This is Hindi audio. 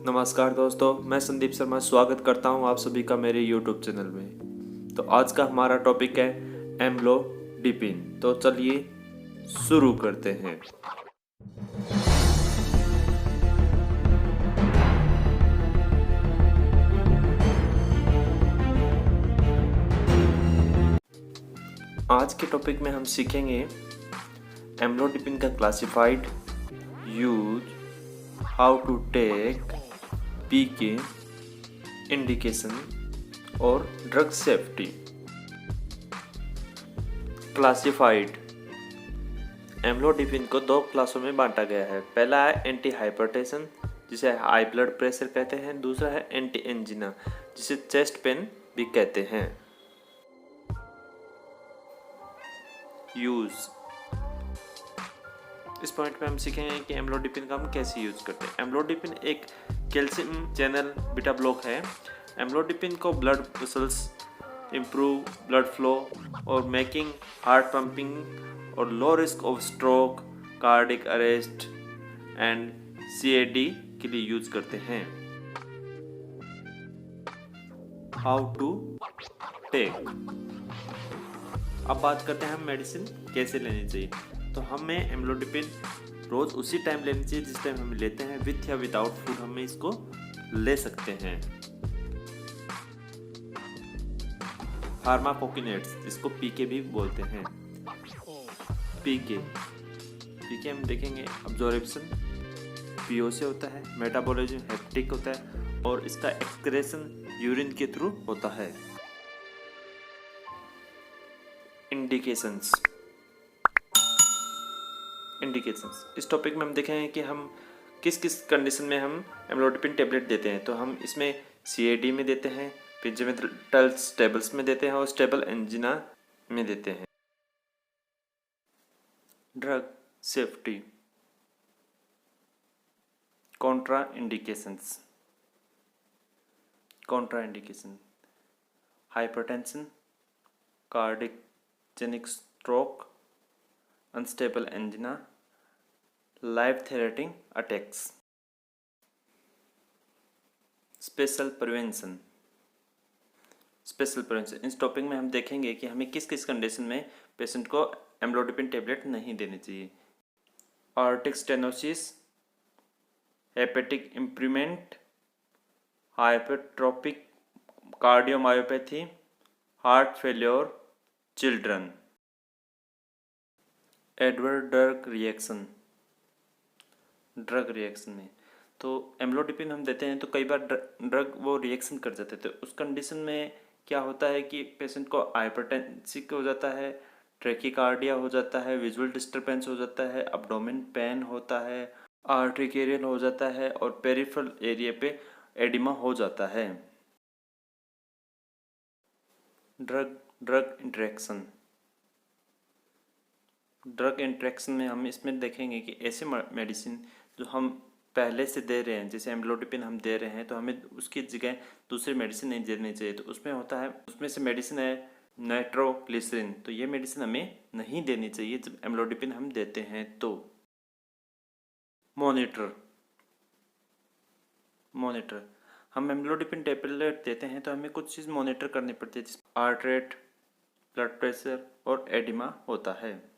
नमस्कार दोस्तों, मैं संदीप शर्मा स्वागत करता हूं आप सभी का मेरे YouTube चैनल में। तो आज का हमारा टॉपिक है एम्लोडिपिन। तो चलिए शुरू करते हैं। आज के टॉपिक में हम सीखेंगे एम्लोडिपिन का classified, use, how to take, PK, indication और ड्रग सेफ्टी। क्लासिफाइड एम्लोडिपिन को दो क्लासों में बांटा गया है। पहला है एंटी हाइपरटेंशन, जिसे हाई ब्लड प्रेशर कहते हैं। दूसरा है एंटी एंजिना, जिसे चेस्ट पेन भी कहते हैं। यूज, इस पॉइंट पे हम सीखेंगे कि एम्लोडिपिन का हम कैसे यूज करते हैं। एम्लोडिपिन एक कैल्शियम चैनल बीटा ब्लॉक है। एम्लोडिपिन को blood vessels improve blood flow और मेकिंग हार्ट पंपिंग और low risk of stroke, cardiac arrest and CAD के लिए यूज करते हैं। हाउ टू टेक, अब बात करते हैं हम मेडिसिन कैसे लेनी चाहिए। तो हमें एम्लोडिपिन रोज उसी टाइम लेनी चाहिए जिस टाइम हम लेते हैं। विथ या विदाउट फूड हमें इसको ले सकते हैं। फार्माकोकिनेट्स, जिसको पीके भी बोलते हैं। पीके हम देखेंगे अब्जॉर्प्शन पीओ से होता है, मेटाबॉलिज्म हेप्टिक होता है और इसका एक्सक्रेशन यूरिन के थ्रू होता है। इंडिकेशंस, इस टॉपिक में हम देखेंगे कि हम किस किस कंडीशन में हम एम्लोडिपिन टेबलेट देते हैं। तो हम इसमें सीएडी में देते हैं, पिंजमेंटल स्टेबल्स में देते हैं और स्टेबल एंजिना में देते हैं। Drug safety, Contra indication, hypertension, cardiac stroke, unstable angina, life threatening attacks. Special prevention, इस टॉपिक में हम देखेंगे कि हमें किस किस कंडीशन में पेशेंट को एम्लोडिपिन टेबलेट नहीं देनी चाहिए। Aortic stenosis, hepatic improvement, hypertrophic cardiomyopathy, heart failure, children. Adverse drug reaction में तो एम्लोडिपिन हम देते हैं तो कई बार ड्रग वो रिएक्शन कर जाते हैं। तो उस कंडीशन में क्या होता है कि पेशेंट को हाइपरटेंसिक हो जाता है, ट्रैकीकार्डिया हो जाता है, विजुअल डिस्टर्बेंस हो जाता है, अब्डोमेन पेन होता है, आर्टिकेरियल हो जाता है और पेरिफेरल एरिया पे एडिमा हो जाता है। ड्रग इंटरेक्शन में हम इसमें देखेंगे कि ऐसे मेडिसिन जो हम पहले से दे रहे हैं, जैसे एम्लोडिपिन हम दे रहे हैं तो हमें उसकी जगह दूसरी मेडिसिन नहीं देनी चाहिए। तो उसमें होता है, उसमें से मेडिसिन है नाइट्रोग्लिसरीन। तो ये मेडिसिन हमें नहीं देनी चाहिए जब एम्लोडिपिन हम देते हैं। तो मॉनिटर, हम एम्लोडिपिन टेबलेट देते हैं तो हमें कुछ चीज़ मॉनिटर करनी पड़ती है, हार्ट रेट, ब्लड प्रेशर और एडिमा होता है।